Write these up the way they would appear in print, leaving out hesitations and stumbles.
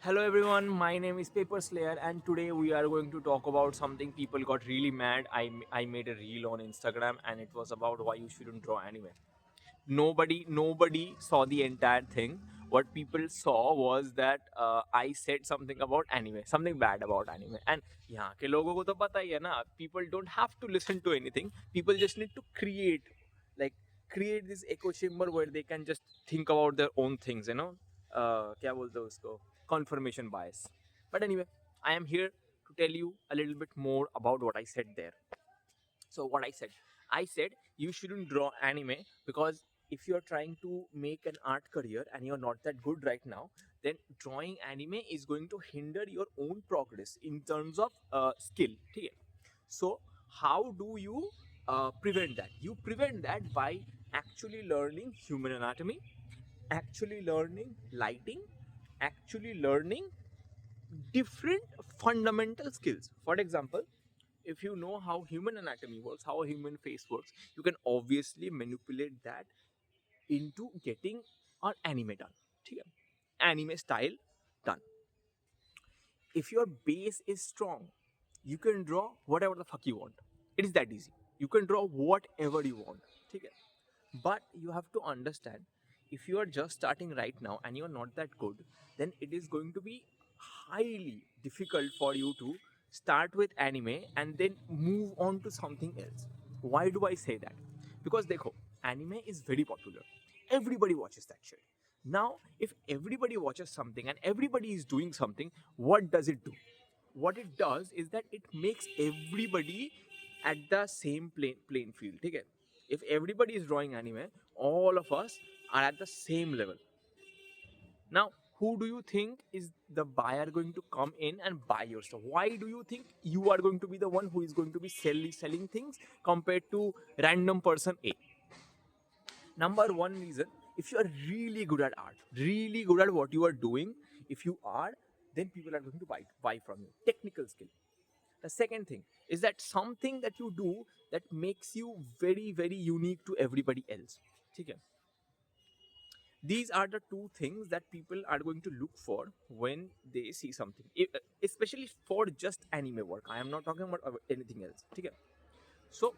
Hello everyone, my name is Paper Slayer and today we are going to talk about something people got really mad. I made a reel on Instagram and it was about why you shouldn't draw anime. Nobody saw the entire thing. What people saw was that I said something about anime, something bad about anime. And यहाँ के लोगों को तो पता ही है ना, people don't have to listen to anything. People just need to like create this echo chamber where they can just think about their own things, क्या बोलते हैं उसको, confirmation bias. But anyway, I am here to tell you a little bit more about what I said there. So what I said you shouldn't draw anime because if you're trying to make an art career and you're not that good right now, then drawing anime is going to hinder your own progress in terms of skill. Okay? So how do you prevent that? You prevent that by actually learning human anatomy, actually learning lighting, actually learning different fundamental skills. For example, if you know how human anatomy works, how a human face works, you can obviously manipulate that into getting an anime done. ठीक है? Anime style done. If your base is strong, you can draw whatever the fuck you want. It is that easy. You can draw whatever you want. ठीक है? But you have to understand, if you are just starting right now and you're not that good, then it is going to be highly difficult for you to start with anime and then move on to something else. Why do I say that? Because dekho, anime is very popular. Everybody watches that shit. Now, if everybody watches something and everybody is doing something, what does it do? What it does is that it makes everybody at the same plane field. Okay? If everybody is drawing anime, all of us are at the same level. Now, who do you think is the buyer going to come in and buy your stuff? Why do you think you are going to be the one who is going to be selling things compared to random person A? Number one reason, if you are really good at art, really good at what you are doing, if you are, then people are going to buy from you. Technical skill. The second thing is that something that you do that makes you very unique to everybody else. Okay? These are the two things that people are going to look for when they see something, especially for just anime work. I am not talking about anything else. Okay? So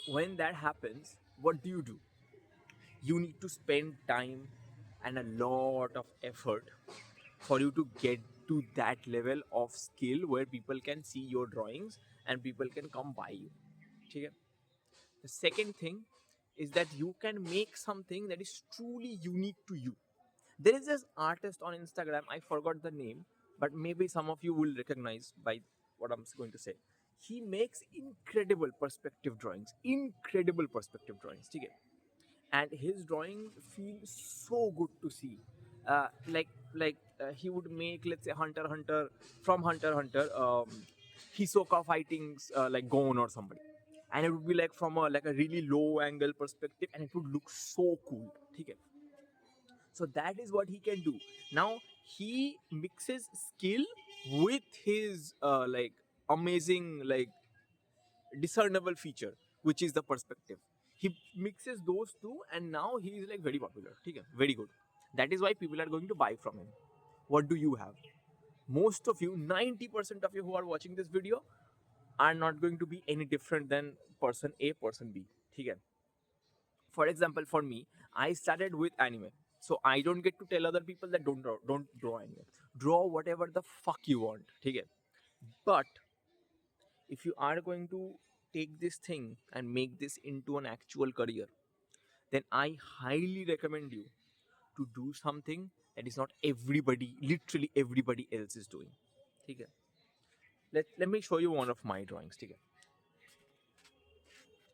when that happens, what do? You need to spend time and a lot of effort for you to get to that level of skill where people can see your drawings and people can come by you. Okay? The second thing is that you can make something that is truly unique to you. There is this artist on Instagram, I forgot the name, but maybe some of you will recognize by what I'm going to say. He makes incredible perspective drawings. Incredible perspective drawings. Okay? And his drawing feels so good to see. He would make, let's say, Hunter Hunter, Hisoka fighting like Gon or somebody, and it would be like from a really low angle perspective, and it would look so cool. Okay? So that is what he can do. Now he mixes skill with his amazing discernible feature, which is the perspective. He mixes those two, and now he is like very popular. Okay? Very good. That is why people are going to buy from him. What do you have? Most of you, 90% of you who are watching this video, are not going to be any different than person A, person B. Okay? For example, for me, I started with anime. So I don't get to tell other people that don't draw anime. Draw whatever the fuck you want. Okay? But if you are going to take this thing and make this into an actual career, then I highly recommend you to do something that is not everybody, literally everybody else is doing. Okay? Let me show you one of my drawings. Okay?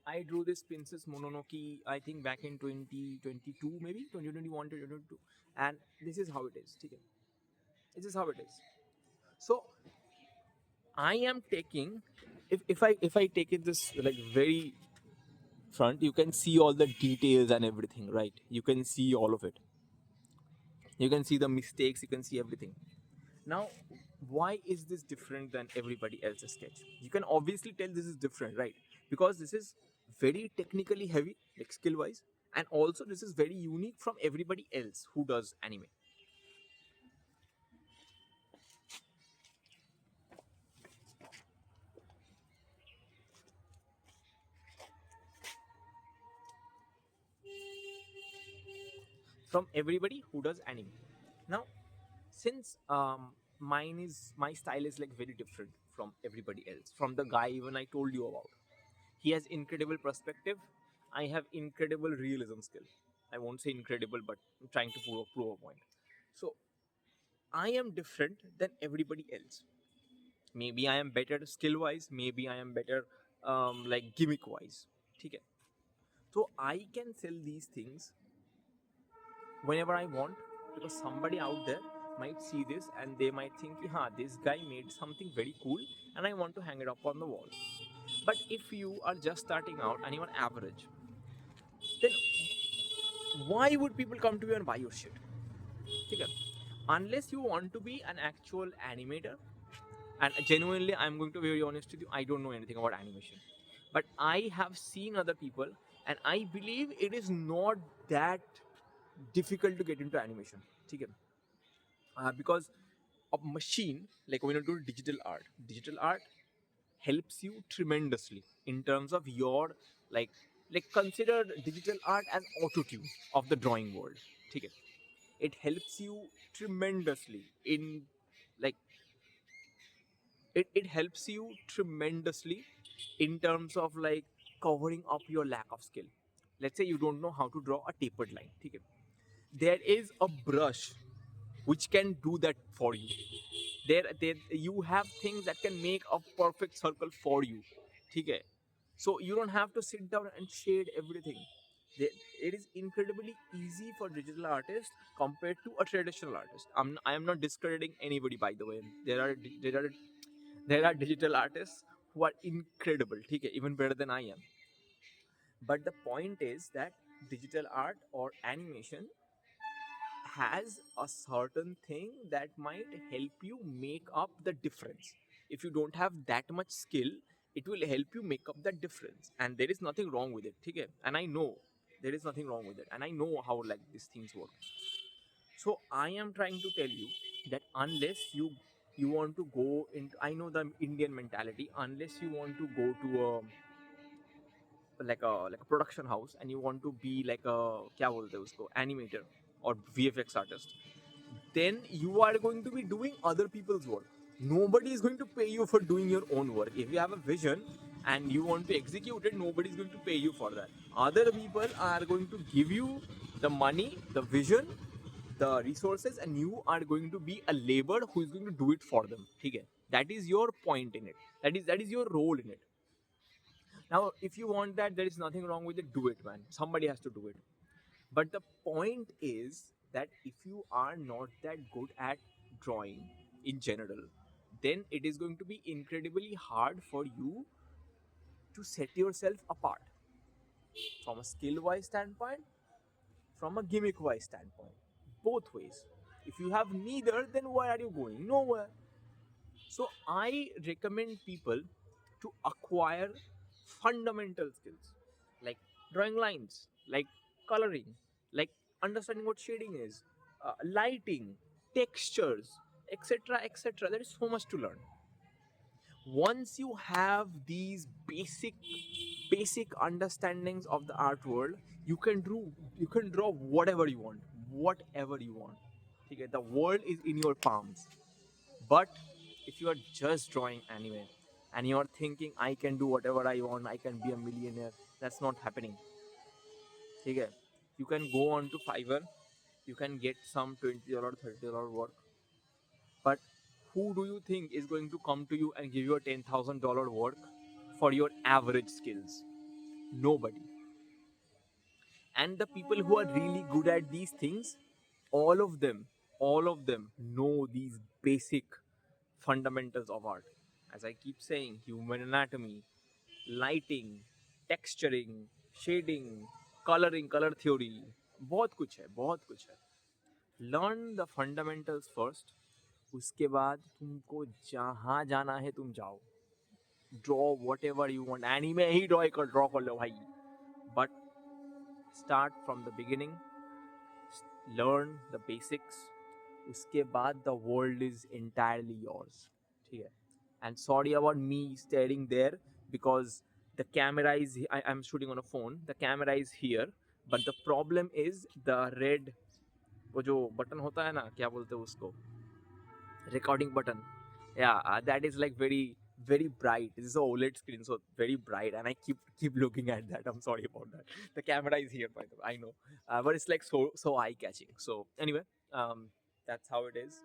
I drew this Princess Mononoke, I think back in 2022, maybe 2021 to 2022, and this is how it is. Okay? This is how it is. So I am taking, if I take it this like very front, you can see all the details and everything, right? You can see all of it. You can see the mistakes, you can see everything. Now, why is this different than everybody else's sketch? You can obviously tell this is different, right? Because this is very technically heavy, like skill wise, and also this is very unique from everybody else who does anime. from everybody who does anime. Now, since my style is like very different from everybody else, from the guy even I told you about. He has incredible perspective. I have incredible realism skill. I won't say incredible, but I'm trying to prove a point. So I am different than everybody else. Maybe I am better skill wise, maybe I am better like gimmick wise. Okay. So I can sell these things whenever I want, because somebody out there might see this and they might think, yeah, this guy made something very cool and I want to hang it up on the wall. But if you are just starting out and you are average, then why would people come to you and buy your shit? Okay. Unless you want to be an actual animator, and genuinely, I'm going to be very honest with you, I don't know anything about animation. But I have seen other people, and I believe it is not that difficult to get into animation. Okay. Because a machine, like when you do digital art helps you tremendously in terms of your like like consider digital art as auto tune of the drawing world. Okay. It helps you tremendously in like it helps you tremendously in terms of like covering up your lack of skill. Let's say you don't know how to draw a tapered line. Okay. There is a brush which can do that for you. There you have things that can make a perfect circle for you. Okay. So you don't have to sit down and shade everything. It is incredibly easy for digital artists compared to a traditional artist. I am not discrediting anybody, by the way. There are digital artists who are incredible, okay, even better than I am. But the point is that digital art or animation has a certain thing that might help you make up the difference. If you don't have that much skill, it will help you make up that difference, and there is nothing wrong with it, okay? And I know there is nothing wrong with it, and I know how like these things work. So I am trying to tell you that unless you want to go into, I know the Indian mentality, unless you want to go to a like a production house and you want to be like a क्या बोलते हैं उसको animator or VFX artist, then you are going to be doing other people's work. Nobody is going to pay you for doing your own work. If you have a vision and you want to execute it, nobody is going to pay you for that. Other people are going to give you the money, the vision, the resources, and you are going to be a labor who is going to do it for them. Okay? That is your point in it. That is your role in it. Now, if you want that, there is nothing wrong with it. Do it, man. Somebody has to do it. But the point is that if you are not that good at drawing in general, then it is going to be incredibly hard for you to set yourself apart from a skill wise standpoint, from a gimmick wise standpoint. Both ways. If you have neither, then where are you going? Nowhere. So I recommend people to acquire fundamental skills like drawing lines, like coloring, like understanding what shading is, lighting, textures, etc. etc. There is so much to learn. Once you have these basic understandings of the art world, you can draw whatever you want, whatever you want. Okay, the world is in your palms. But if you are just drawing anime and you are thinking I can do whatever I want, I can be a millionaire, that's not happening. Okay? You can go on to Fiverr, you can get some $20, $30 work, but who do you think is going to come to you and give you a $10,000 work for your average skills? Nobody. And the people who are really good at these things, all of them, all of them know these basic fundamentals of art. As I keep saying, human anatomy, lighting, texturing, shading, coloring, color theory, बहुत कुछ है, बहुत कुछ है. Learn the fundamentals first. उसके बाद तुमको जहाँ जाना है तुम जाओ. Draw whatever you want. Anime he draw कर लो भाई. But start from the beginning. Learn the basics. उसके बाद the world is entirely yours. ठीक है? And sorry about me staring there, because the camera I'm shooting on a phone. The camera is here, but the problem is the red वो जो button होता है ना, क्या बोलते हैं उसको, recording button. Yeah, that is like very bright. This is a OLED screen, so very bright, and I keep looking at that. I'm sorry about that. The camera is here, by the way, I know, but it's like so eye catching. So anyway, um, that's how it is.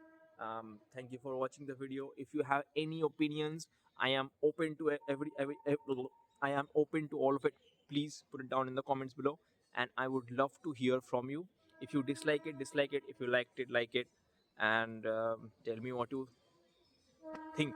Thank you for watching the video. If you have any opinions, I am open to every I am open to all of it. Please put it down in the comments below, and I would love to hear from you. If you dislike it, dislike it. If you liked it, like it, and tell me what you think.